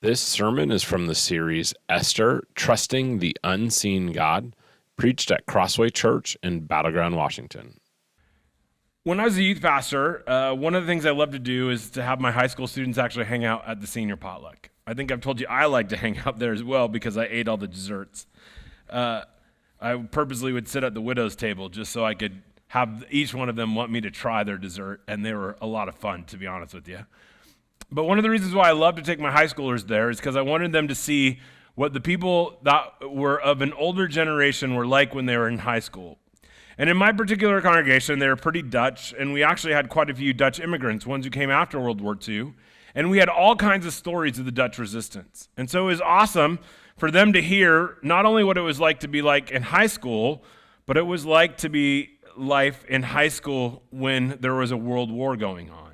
This sermon is from the series Esther, Trusting the Unseen God, preached at Crossway Church in Battleground, Washington. When I was a youth pastor, one of the things I love to do is to have my high school students actually hang out at the senior potluck. I think I've told you I like to hang out there as well because I ate all the desserts. I purposely would sit at the widow's table just so I could have each one of them want me to try their dessert, and they were a lot of fun, to be honest with you. But one of the reasons why I love to take my high schoolers there is because I wanted them to see what the people that were of an older generation were like when they were in high school. And in my particular congregation, they were pretty Dutch, and we actually had quite a few Dutch immigrants, ones who came after World War II, and we had all kinds of stories of the Dutch resistance. And so it was awesome for them to hear not only what it was like to be like in high school, but it was like to be life in high school when there was a world war going on.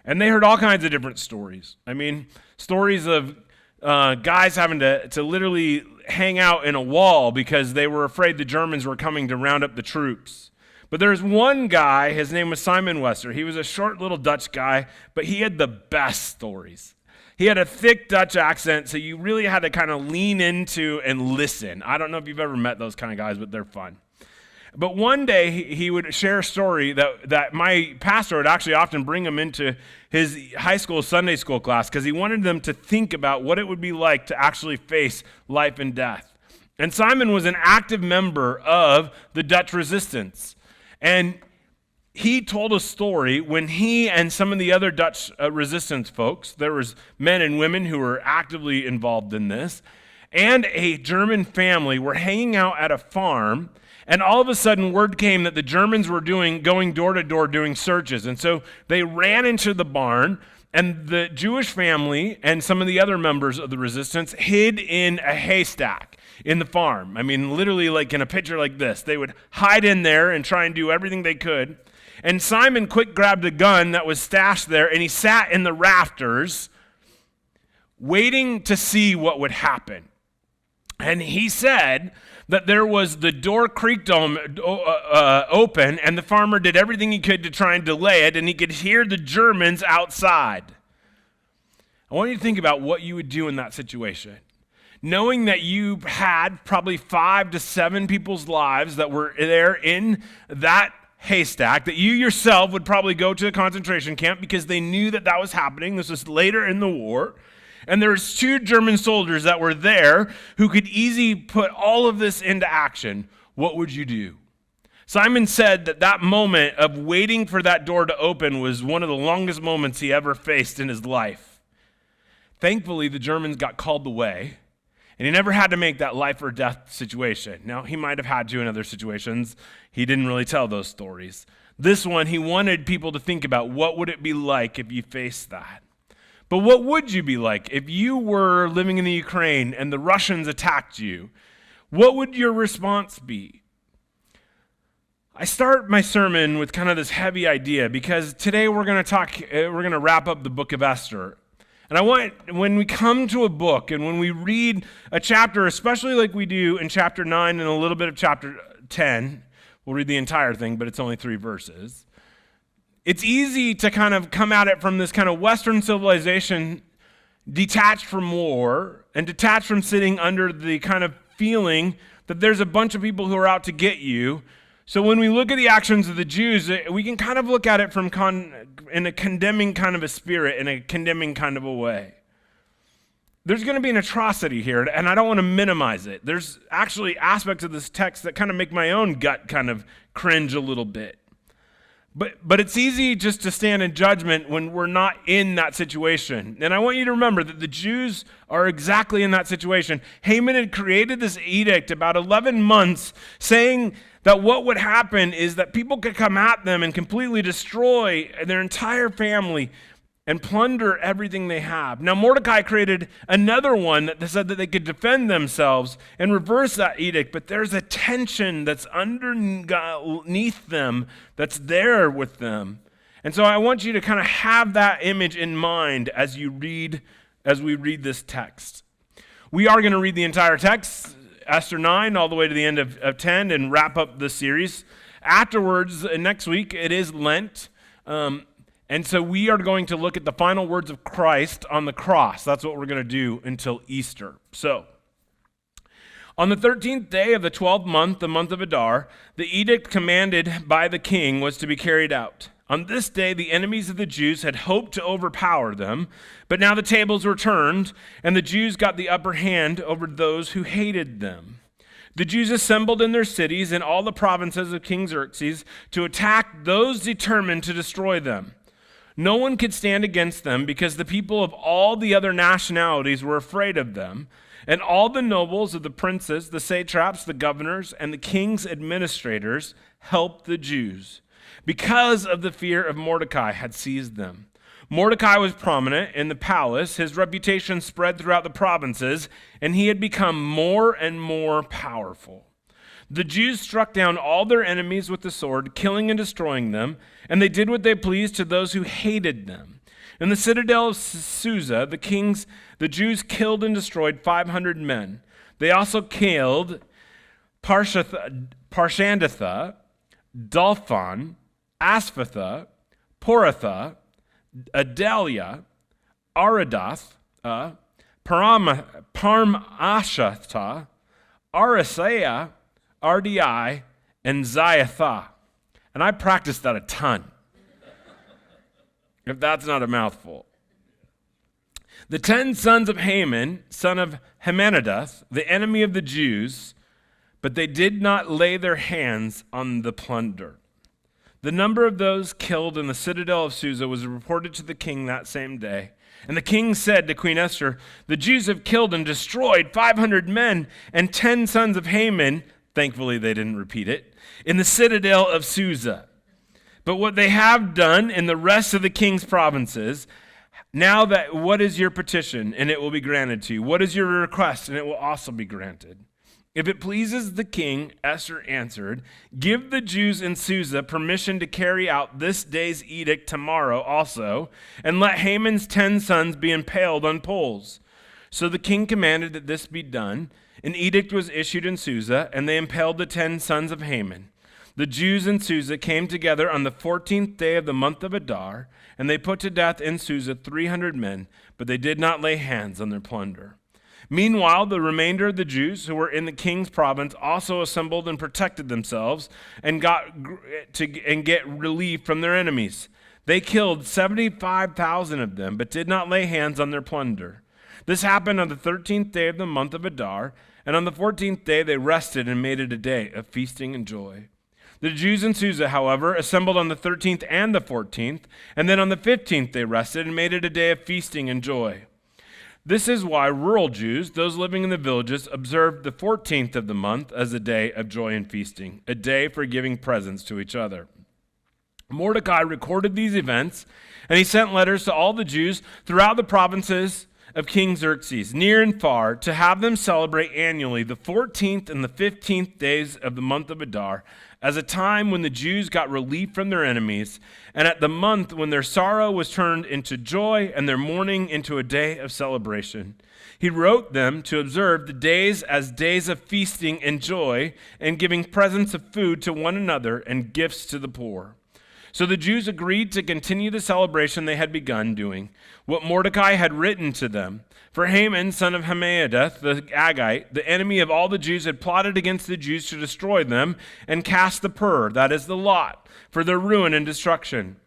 And they heard all kinds of different stories. I mean, stories of guys having to literally hang out in a wall because they were afraid the Germans were coming to round up the troops. But there's one guy, his name was Simon Wester. He was a short little Dutch guy, but he had the best stories. He had a thick Dutch accent, so you really had to kind of lean into and listen. I don't know if you've ever met those kind of guys, but they're fun. But one day, he would share a story that my pastor would actually often bring him into his high school Sunday school class because he wanted them to think about what it would be like to actually face life and death. And Simon was an active member of the Dutch resistance. And he told a story when he and some of the other Dutch resistance folks, there was men and women who were actively involved in this, and a German family were hanging out at a farm. And all of a sudden, word came that the Germans were going door to door doing searches. And so they ran into the barn, and the Jewish family and some of the other members of the resistance hid in a haystack in the farm. I mean, literally like in a picture like this. They would hide in there and try and do everything they could. And Simon quick grabbed a gun that was stashed there, and he sat in the rafters waiting to see what would happen. And he said that there was the door creaked open, and the farmer did everything he could to try and delay it, and he could hear the Germans outside. I want you to think about what you would do in that situation. Knowing that you had probably 5 to 7 people's lives that were there in that haystack, that you yourself would probably go to a concentration camp because they knew that that was happening. This was later in the war. And there's 2 German soldiers that were there who could easily put all of this into action. What would you do? Simon said that moment of waiting for that door to open was one of the longest moments he ever faced in his life. Thankfully, the Germans got called away, and he never had to make that life or death situation. Now, he might have had to in other situations. He didn't really tell those stories. This one, he wanted people to think about what would it be like if you faced that. But what would you be like if you were living in the Ukraine and the Russians attacked you? What would your response be? I start my sermon with kind of this heavy idea because today we're going to wrap up the book of Esther. And when we come to a book and when we read a chapter, especially like we do in chapter 9 and a little bit of chapter 10, we'll read the entire thing, but it's only 3 verses. It's easy to kind of come at it from this kind of Western civilization, detached from war and detached from sitting under the kind of feeling that there's a bunch of people who are out to get you. So when we look at the actions of the Jews, we can kind of look at it from in a condemning kind of a spirit, in a condemning kind of a way. There's going to be an atrocity here, and I don't want to minimize it. There's actually aspects of this text that kind of make my own gut kind of cringe a little bit. But it's easy just to stand in judgment when we're not in that situation. And I want you to remember that the Jews are exactly in that situation. Haman had created this edict about 11 months saying that what would happen is that people could come at them and completely destroy their entire family and plunder everything they have. Now, Mordecai created another one that said that they could defend themselves and reverse that edict, but there's a tension that's underneath them that's there with them. And so I want you to kind of have that image in mind as we read this text. We are going to read the entire text, Esther 9, all the way to the end of 10, and wrap up the series. Afterwards, next week, it is Lent. And so we are going to look at the final words of Christ on the cross. That's what we're going to do until Easter. So, on the 13th day of the 12th month, the month of Adar, the edict commanded by the king was to be carried out. On this day, the enemies of the Jews had hoped to overpower them, but now the tables were turned, and the Jews got the upper hand over those who hated them. The Jews assembled in their cities in all the provinces of King Xerxes to attack those determined to destroy them. No one could stand against them because the people of all the other nationalities were afraid of them, and all the nobles of the princes, the satraps, the governors, and the king's administrators helped the Jews because of the fear of Mordecai had seized them. Mordecai was prominent in the palace. His reputation spread throughout the provinces, and he had become more and more powerful. The Jews struck down all their enemies with the sword, killing and destroying them, and they did what they pleased to those who hated them. In the citadel of Susa, the Jews killed and destroyed 500 men. They also killed Parshandatha, Dalphon, Asphatha, Poratha, Adalia, Aridath, Parmashatha, Arisaiah, RDI, and Ziatha. And I practiced that a ton, if that's not a mouthful. The 10 sons of Haman, son of Hammedatha, the enemy of the Jews, but they did not lay their hands on the plunder. The number of those killed in the citadel of Susa was reported to the king that same day. And the king said to Queen Esther, "The Jews have killed and destroyed 500 men and 10 sons of Haman," thankfully they didn't repeat it, "in the citadel of Susa. But what they have done in the rest of the king's provinces, what is your petition? And it will be granted to you. What is your request? And it will also be granted." If it pleases the king, Esther answered, "Give the Jews in Susa permission to carry out this day's edict tomorrow also, and let Haman's 10 sons be impaled on poles." So the king commanded that this be done. An edict was issued in Susa, and they impaled the 10 sons of Haman. The Jews in Susa came together on the 14th day of the month of Adar, and they put to death in Susa 300 men, but they did not lay hands on their plunder. Meanwhile, the remainder of the Jews who were in the king's province also assembled and protected themselves and get relief from their enemies. They killed 75,000 of them, but did not lay hands on their plunder. This happened on the 13th day of the month of Adar, and on the 14th day they rested and made it a day of feasting and joy. The Jews in Susa, however, assembled on the 13th and the 14th, and then on the 15th they rested and made it a day of feasting and joy. This is why rural Jews, those living in the villages, observed the 14th of the month as a day of joy and feasting, a day for giving presents to each other. Mordecai recorded these events, and he sent letters to all the Jews throughout the provinces of King Xerxes, near and far, to have them celebrate annually the 14th and the 15th days of the month of Adar, as a time when the Jews got relief from their enemies, and at the month when their sorrow was turned into joy and their mourning into a day of celebration. He wrote them to observe the days as days of feasting and joy, and giving presents of food to one another and gifts to the poor. So the Jews agreed to continue the celebration they had begun doing, what Mordecai had written to them. For Haman, son of Hammedatha, the Agagite, the enemy of all the Jews, had plotted against the Jews to destroy them and cast the pur, that is the lot, for their ruin and destruction.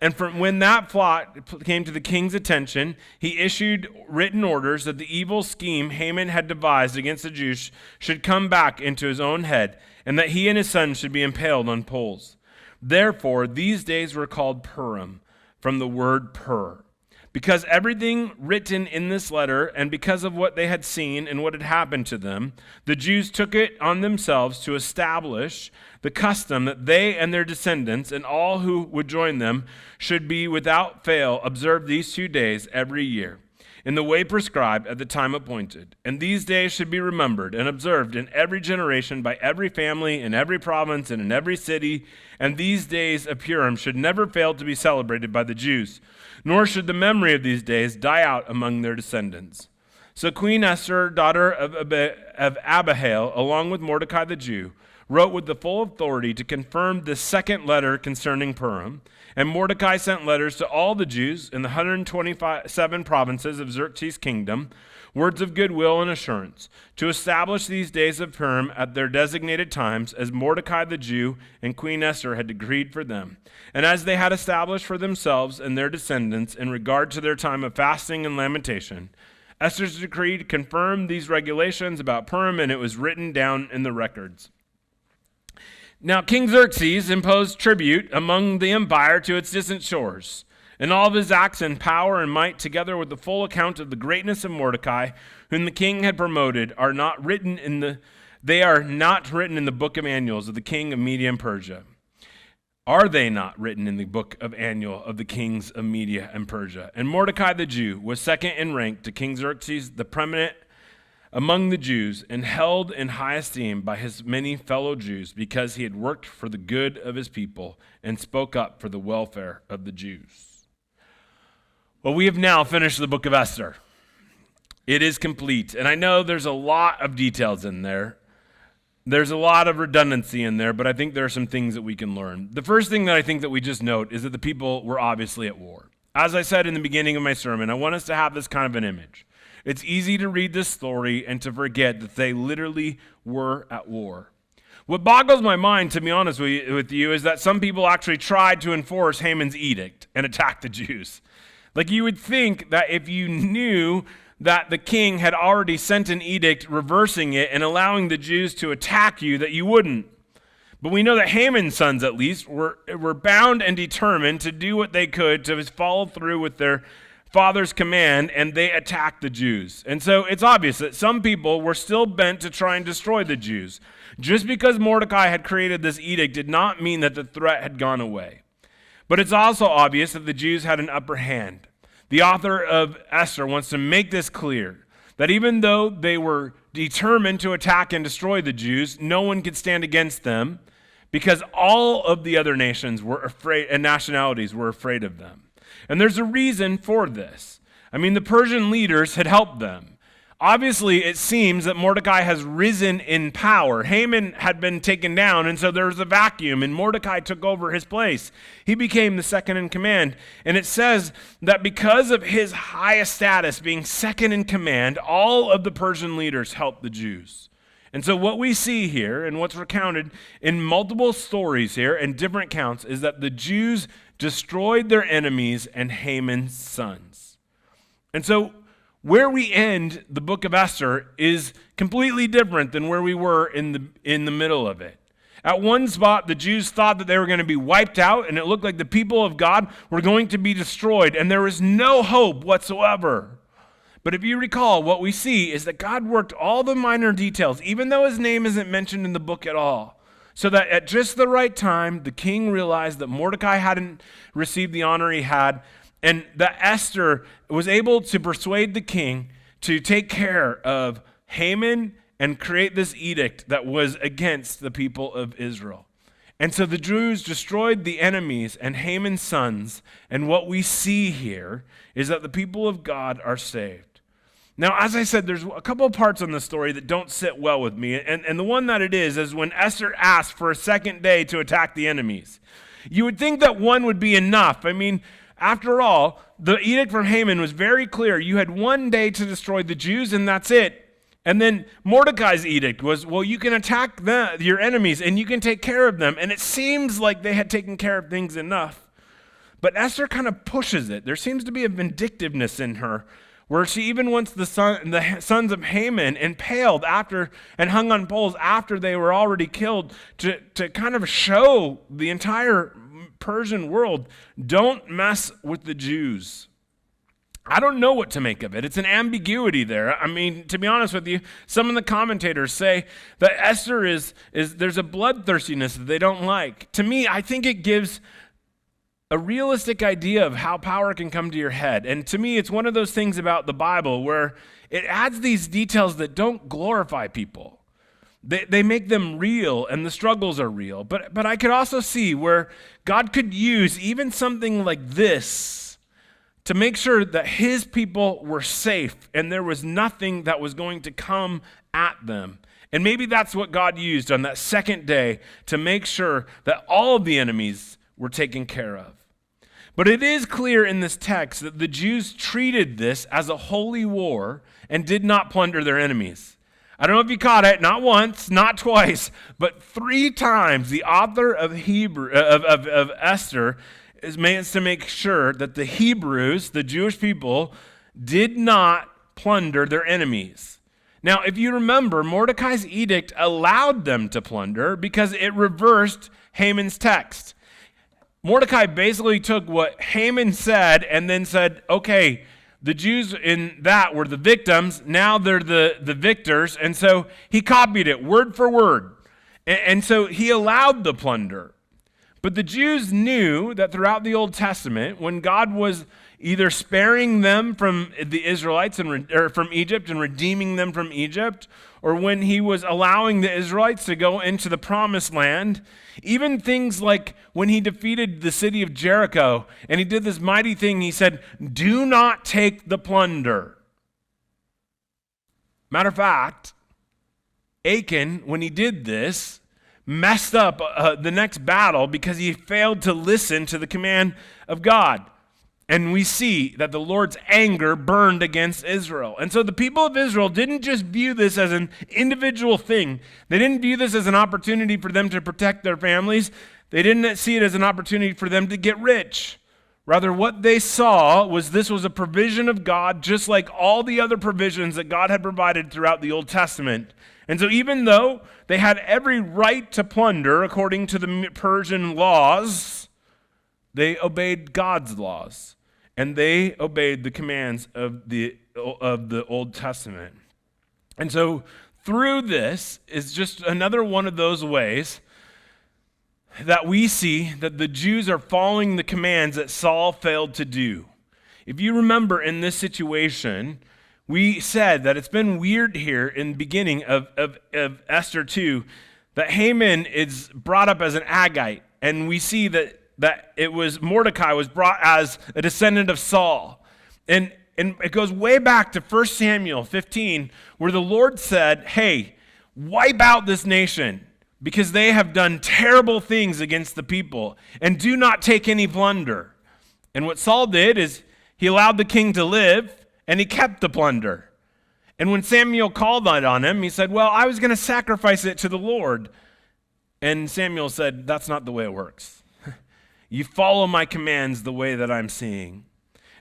And when that plot came to the king's attention, he issued written orders that the evil scheme Haman had devised against the Jews should come back into his own head, and that he and his sons should be impaled on poles. Therefore, these days were called Purim, from the word pur. Because everything written in this letter, and because of what they had seen and what had happened to them, the Jews took it on themselves to establish the custom that they and their descendants and all who would join them should be without fail observe these 2 days every year, in the way prescribed at the time appointed. And these days should be remembered and observed in every generation by every family, in every province, and in every city. And these days of Purim should never fail to be celebrated by the Jews, nor should the memory of these days die out among their descendants. So Queen Esther, daughter of Abihail, along with Mordecai the Jew, wrote with the full authority to confirm the second letter concerning Purim, and Mordecai sent letters to all the Jews in the 127 provinces of Xerxes' kingdom, words of goodwill and assurance, to establish these days of Purim at their designated times, as Mordecai the Jew and Queen Esther had decreed for them, and as they had established for themselves and their descendants in regard to their time of fasting and lamentation. Esther's decree confirmed these regulations about Purim, and it was written down in the records. Now King Xerxes imposed tribute among the empire to its distant shores, and all of his acts and power and might, together with the full account of the greatness of Mordecai, whom the king had promoted, are not written in the book of annuals of the king of Media and Persia. Are they not written in the book of annual of the kings of Media and Persia? And Mordecai the Jew was second in rank to King Xerxes, the preeminent among the Jews, and held in high esteem by his many fellow Jews, because he had worked for the good of his people and spoke up for the welfare of the Jews. Well, we have now finished the book of Esther. It is complete, and I know there's a lot of details in there. There's a lot of redundancy in there, but I think there are some things that we can learn. The first thing that I think that we just note is that the people were obviously at war. As I said in the beginning of my sermon, I want us to have this kind of an image. It's easy to read this story and to forget that they literally were at war. What boggles my mind, to be honest with you, is that some people actually tried to enforce Haman's edict and attack the Jews. Like, you would think that if you knew that the king had already sent an edict reversing it and allowing the Jews to attack you, that you wouldn't. But we know that Haman's sons, at least, were bound and determined to do what they could to follow through with their father's command, and they attacked the Jews. And so it's obvious that some people were still bent to try and destroy the Jews. Just because Mordecai had created this edict did not mean that the threat had gone away. But it's also obvious that the Jews had an upper hand. The author of Esther wants to make this clear, that even though they were determined to attack and destroy the Jews, no one could stand against them, because all of the other nations were afraid, and nationalities were afraid of them. And there's a reason for this. I mean, the Persian leaders had helped them. Obviously, it seems that Mordecai has risen in power. Haman had been taken down, and so there was a vacuum, and Mordecai took over his place. He became the second in command. And it says that because of his highest status, being second in command, all of the Persian leaders helped the Jews. And so what we see here, and what's recounted in multiple stories here and different accounts, is that the Jews destroyed their enemies and Haman's sons. And so where we end the book of Esther is completely different than where we were in the middle of it. At one spot, the Jews thought that they were going to be wiped out, and it looked like the people of God were going to be destroyed, and there was no hope whatsoever. But if you recall, what we see is that God worked all the minor details, even though his name isn't mentioned in the book at all, so that at just the right time, the king realized that Mordecai hadn't received the honor he had, and that Esther was able to persuade the king to take care of Haman and create this edict that was against the people of Israel. And so the Jews destroyed the enemies and Haman's sons, and what we see here is that the people of God are saved. Now, as I said, there's a couple of parts on the story that don't sit well with me, and the one that it is when Esther asked for a second day to attack the enemies. You would think that one would be enough. I mean, after all, the edict from Haman was very clear. You had one day to destroy the Jews, and that's it. And then Mordecai's edict was, well, you can attack your enemies, and you can take care of them. And it seems like they had taken care of things enough. But Esther kind of pushes it. There seems to be a vindictiveness in her, where she even wants the sons of Haman impaled after and hung on poles after they were already killed, to kind of show the entire Persian world, don't mess with the Jews. I don't know what to make of it. It's an ambiguity there. I mean, to be honest with you, some of the commentators say that Esther is there's a bloodthirstiness that they don't like. To me, I think it gives a realistic idea of how power can come to your head. And to me, it's one of those things about the Bible where it adds these details that don't glorify people. They make them real, and the struggles are real. But I could also see where God could use even something like this to make sure that his people were safe and there was nothing that was going to come at them. And maybe that's what God used on that second day to make sure that all of the enemies were taken care of. But it is clear in this text that the Jews treated this as a holy war and did not plunder their enemies. I don't know if you caught it, not once, not twice, but 3 times the author of Esther is meant to make sure that the Hebrews, the Jewish people, did not plunder their enemies. Now, if you remember, Mordecai's edict allowed them to plunder because it reversed Haman's text. Mordecai basically took what Haman said and then said, okay, the Jews in that were the victims, now they're the victors, and so he copied it word for word. And so he allowed the plunder. But the Jews knew that throughout the Old Testament, when God was either sparing them from the Israelites or from Egypt and redeeming them from Egypt, or when he was allowing the Israelites to go into the promised land, even things like when he defeated the city of Jericho and he did this mighty thing, he said, do not take the plunder. Matter of fact, Achan, when he did this, messed up the next battle because he failed to listen to the command of God. And we see that the Lord's anger burned against Israel. And so the people of Israel didn't just view this as an individual thing. They didn't view this as an opportunity for them to protect their families. They didn't see it as an opportunity for them to get rich. Rather, what they saw was this was a provision of God, just like all the other provisions that God had provided throughout the Old Testament. And so even though they had every right to plunder according to the Persian laws, they obeyed God's laws, and they obeyed the commands of the Old Testament. And so through this is just another one of those ways that we see that the Jews are following the commands that Saul failed to do. If you remember in this situation, we said that it's been weird here in the beginning of Esther 2 that Haman is brought up as an Agagite, and we see that it was Mordecai was brought as a descendant of Saul. And it goes way back to 1 Samuel 15, where the Lord said, hey, wipe out this nation because they have done terrible things against the people, and do not take any plunder. And what Saul did is he allowed the king to live, and he kept the plunder. And when Samuel called that on him, he said, well, I was going to sacrifice it to the Lord. And Samuel said, that's not the way it works. You follow my commands the way that I'm seeing.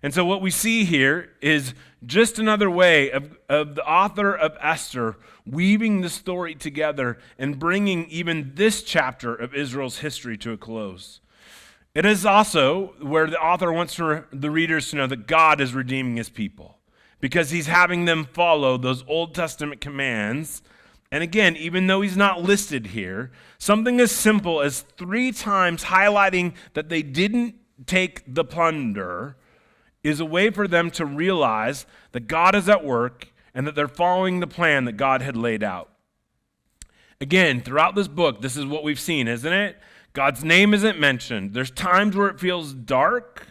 And so what we see here is just another way of the author of Esther weaving the story together and bringing even this chapter of Israel's history to a close. It is also where the author wants the readers to know that God is redeeming his people because he's having them follow those Old Testament commands. And again, even though he's not listed here, something as simple as 3 times highlighting that they didn't take the plunder is a way for them to realize that God is at work and that they're following the plan that God had laid out. Again, throughout this book, this is what we've seen, isn't it? God's name isn't mentioned. There's times where it feels dark,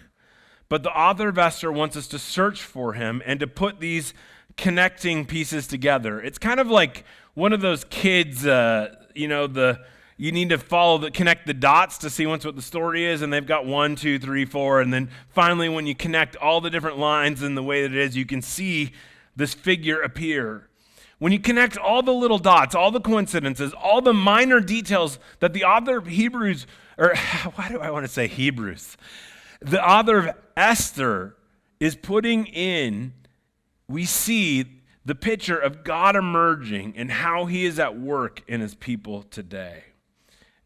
but the author of Esther wants us to search for him and to put these connecting pieces together. It's kind of like one of those kids, you need to connect the dots to see what the story is, and they've got 1, 2, 3, 4, and then finally when you connect all the different lines in the way that it is, you can see this figure appear. When you connect all the little dots, all the coincidences, all the minor details that the author of Hebrews, or why do I want to say Hebrews? The author of Esther is putting in, we see the picture of God emerging and how he is at work in his people today,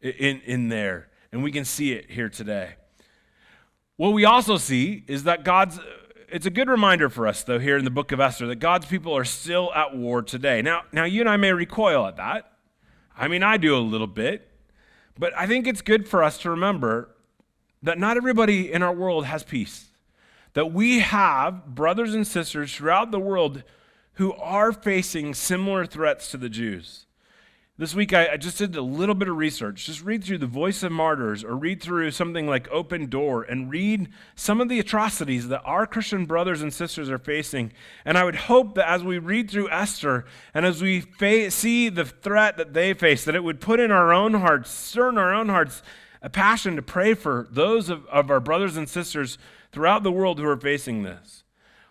in there. And we can see it here today. What we also see is that it's a good reminder for us, though, here in the book of Esther, that God's people are still at war today. Now you and I may recoil at that. I mean, I do a little bit. But I think it's good for us to remember that not everybody in our world has peace. That we have brothers and sisters throughout the world who are facing similar threats to the Jews. This week, I just did a little bit of research. Just read through The Voice of Martyrs or read through something like Open Door and read some of the atrocities that our Christian brothers and sisters are facing. And I would hope that as we read through Esther and as we see the threat that they face, that it would put in our own hearts, stir in our own hearts, a passion to pray for those of our brothers and sisters throughout the world who are facing this.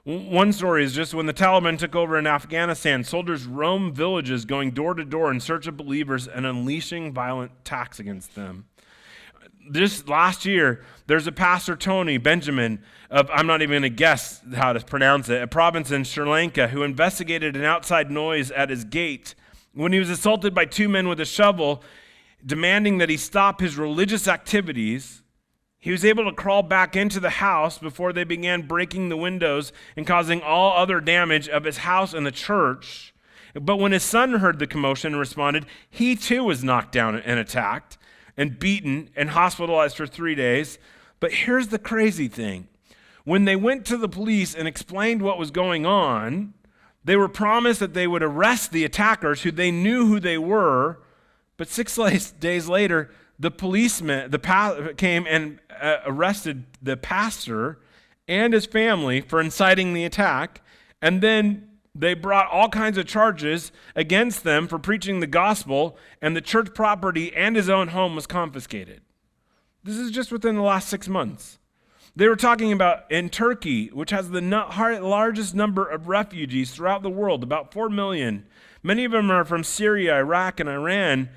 One story is just when the Taliban took over in Afghanistan, soldiers roamed villages going door to door in search of believers and unleashing violent attacks against them. This last year, there's a pastor, Tony Benjamin, of, I'm not even going to guess how to pronounce it, a province in Sri Lanka, who investigated an outside noise at his gate when he was assaulted by two men with a shovel, demanding that he stop his religious activities. He was able to crawl back into the house before they began breaking the windows and causing all other damage of his house and the church. But when his son heard the commotion and responded, he too was knocked down and attacked and beaten and hospitalized for 3 days. But here's the crazy thing. When they went to the police and explained what was going on, they were promised that they would arrest the attackers who they knew who they were. But 6 days later, the policeman came and arrested the pastor and his family for inciting the attack, and then they brought all kinds of charges against them for preaching the gospel, and the church property and his own home was confiscated. This is just within the last 6 months. They were talking about in Turkey, which has the largest number of refugees throughout the world, about 4 million. Many of them are from Syria, Iraq, and Iran,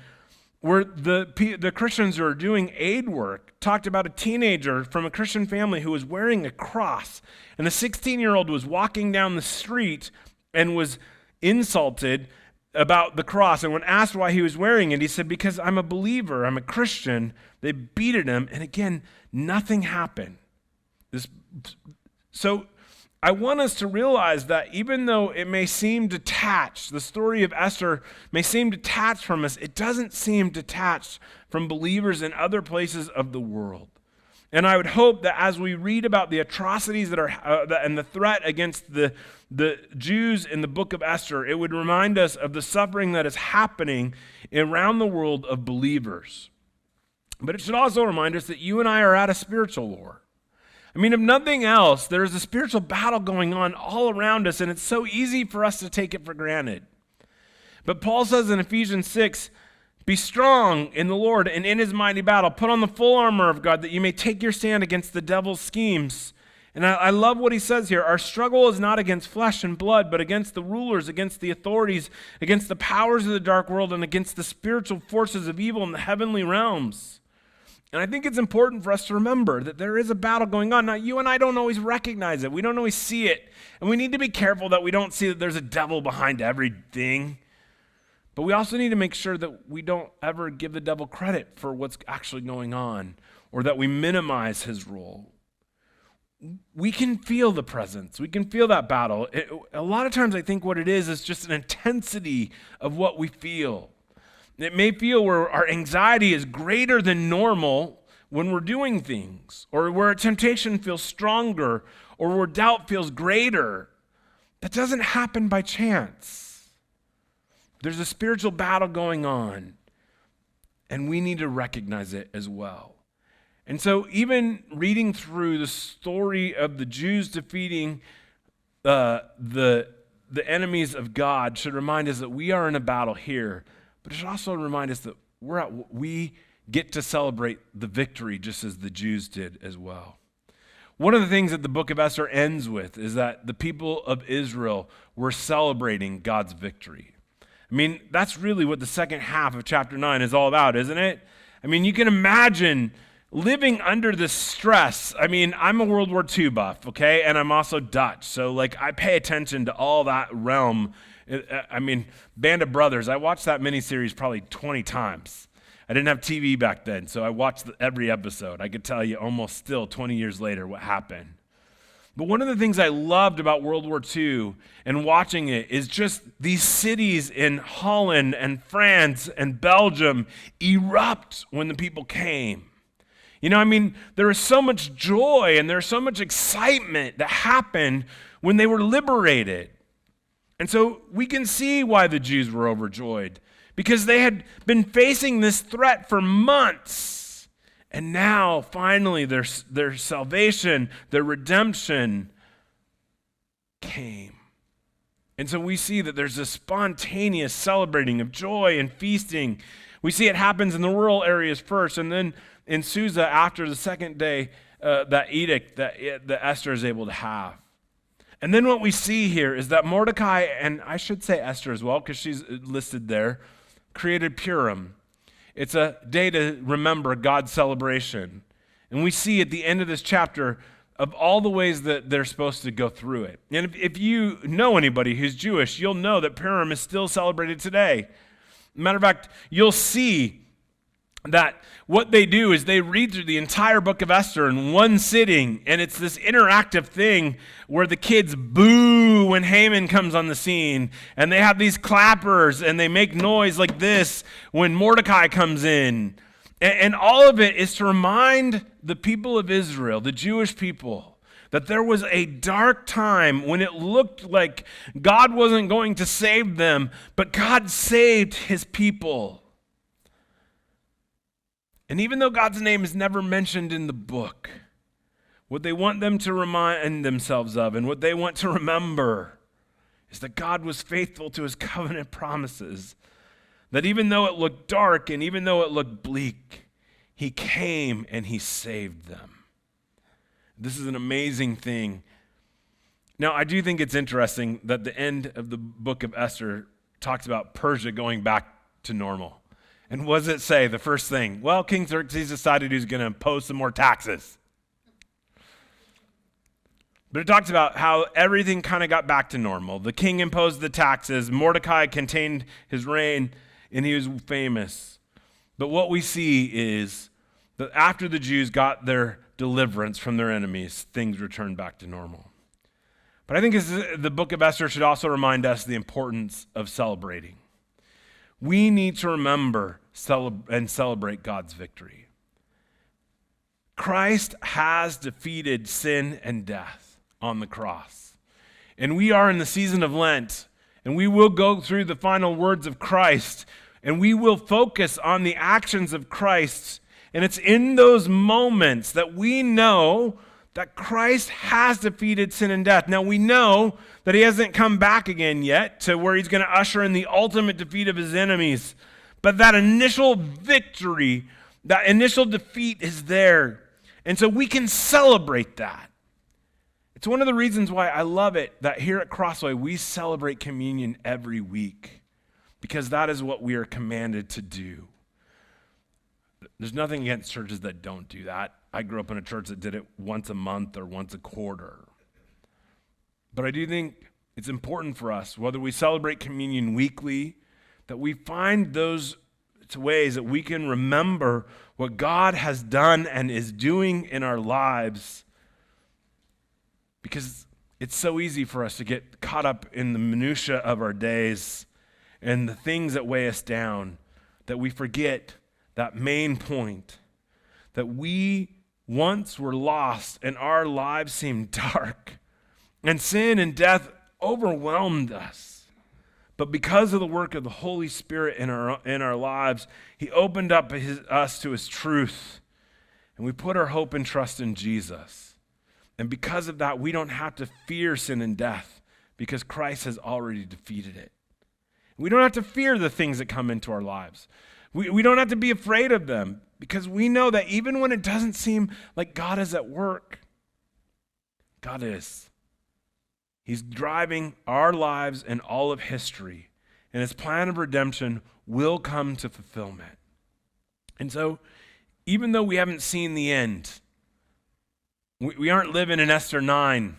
where the Christians who are doing aid work talked about a teenager from a Christian family who was wearing a cross. And the 16-year-old was walking down the street and was insulted about the cross. And when asked why he was wearing it, he said, because I'm a believer, I'm a Christian. They beated him. And again, nothing happened. So I want us to realize that even though it may seem detached, the story of Esther may seem detached from us, it doesn't seem detached from believers in other places of the world. And I would hope that as we read about the atrocities that are and the threat against the Jews in the book of Esther, it would remind us of the suffering that is happening around the world of believers. But it should also remind us that you and I are at a spiritual war. I mean, if nothing else, there's a spiritual battle going on all around us, and it's so easy for us to take it for granted. But Paul says in Ephesians 6, be strong in the Lord and in his mighty battle. Put on the full armor of God that you may take your stand against the devil's schemes. And I love what he says here. Our struggle is not against flesh and blood, but against the rulers, against the authorities, against the powers of the dark world, and against the spiritual forces of evil in the heavenly realms. And I think it's important for us to remember that there is a battle going on. Now, you and I don't always recognize it. We don't always see it. And we need to be careful that we don't see that there's a devil behind everything. But we also need to make sure that we don't ever give the devil credit for what's actually going on or that we minimize his role. We can feel the presence. We can feel that battle. A lot of times I think what it is just an intensity of what we feel. It may feel where our anxiety is greater than normal when we're doing things, or where temptation feels stronger, or where doubt feels greater. That doesn't happen by chance. There's a spiritual battle going on, and we need to recognize it as well. And so even reading through the story of the Jews defeating the enemies of God should remind us that we are in a battle here. But it should also remind us that we get to celebrate the victory just as the Jews did as well. One of the things that the book of Esther ends with is that the people of Israel were celebrating God's victory. I mean, that's really what the second half of chapter 9 is all about, isn't it? I mean, you can imagine living under the stress. I mean, I'm a World War II buff, okay? And I'm also Dutch. So, I pay attention to all that realm. I mean, Band of Brothers, I watched that miniseries probably 20 times. I didn't have TV back then, so I watched every episode. I could tell you almost still 20 years later what happened. But one of the things I loved about World War II and watching it is just these cities in Holland and France and Belgium erupt when the people came. You know, I mean, there was so much joy and there's so much excitement that happened when they were liberated. And so we can see why the Jews were overjoyed, because they had been facing this threat for months. And now, finally, their salvation, their redemption came. And so we see that there's a spontaneous celebrating of joy and feasting. We see it happens in the rural areas first, and then in Susa after the second day, that edict that Esther is able to have. And then what we see here is that Mordecai, and I should say Esther as well because she's listed there, created Purim. It's a day to remember God's celebration. And we see at the end of this chapter of all the ways that they're supposed to go through it. And if you know anybody who's Jewish, you'll know that Purim is still celebrated today. Matter of fact, you'll see that what they do is they read through the entire book of Esther in one sitting, and it's this interactive thing where the kids boo when Haman comes on the scene, and they have these clappers, and they make noise like this when Mordecai comes in. And all of it is to remind the people of Israel, the Jewish people, that there was a dark time when it looked like God wasn't going to save them, but God saved his people. And even though God's name is never mentioned in the book, what they want them to remind themselves of and what they want to remember is that God was faithful to his covenant promises. That even though it looked dark and even though it looked bleak, he came and he saved them. This is an amazing thing. Now, I do think it's interesting that the end of the book of Esther talks about Persia going back to normal. And what does it say? The first thing, well, King Xerxes decided he's going to impose some more taxes. But it talks about how everything kind of got back to normal. The king imposed the taxes. Mordecai contained his reign, and he was famous. But what we see is that after the Jews got their deliverance from their enemies, things returned back to normal. But I think the book of Esther should also remind us the importance of celebrating. We need to remember and celebrate God's victory. Christ has defeated sin and death on the cross. And we are in the season of Lent, and we will go through the final words of Christ, and we will focus on the actions of Christ. And it's in those moments that we know that Christ has defeated sin and death. Now, we know that he hasn't come back again yet to where he's going to usher in the ultimate defeat of his enemies. But that initial victory, that initial defeat is there. And so we can celebrate that. It's one of the reasons why I love it that here at Crossway we celebrate communion every week, because that is what we are commanded to do. There's nothing against churches that don't do that. I grew up in a church that did it once a month or once a quarter. But I do think it's important for us, whether we celebrate communion weekly, that we find those ways that we can remember what God has done and is doing in our lives. Because it's so easy for us to get caught up in the minutia of our days and the things that weigh us down, that we forget that main point, that we once were lost and our lives seemed dark and sin and death overwhelmed us. But because of the work of the Holy Spirit in our lives, he opened up us to his truth, and we put our hope and trust in Jesus. And because of that, we don't have to fear sin and death because Christ has already defeated it. We don't have to fear the things that come into our lives. We don't have to be afraid of them because we know that even when it doesn't seem like God is at work, God is. He's driving our lives and all of history, and his plan of redemption will come to fulfillment. And so, even though we haven't seen the end, we aren't living in Esther 9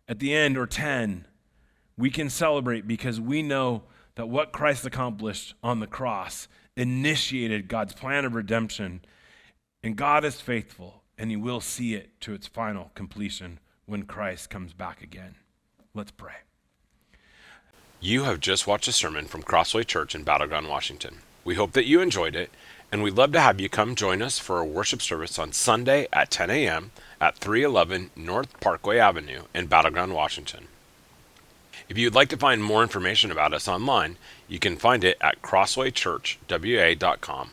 at the end or 10, we can celebrate because we know that what Christ accomplished on the cross initiated God's plan of redemption, and God is faithful, and he will see it to its final completion when Christ comes back again. Let's pray. You have just watched a sermon from Crossway Church in Battleground, Washington. We hope that you enjoyed it, and we'd love to have you come join us for a worship service on Sunday at 10 a.m. at 311 North Parkway Avenue in Battleground, Washington. If you'd like to find more information about us online, you can find it at crosswaychurchwa.com.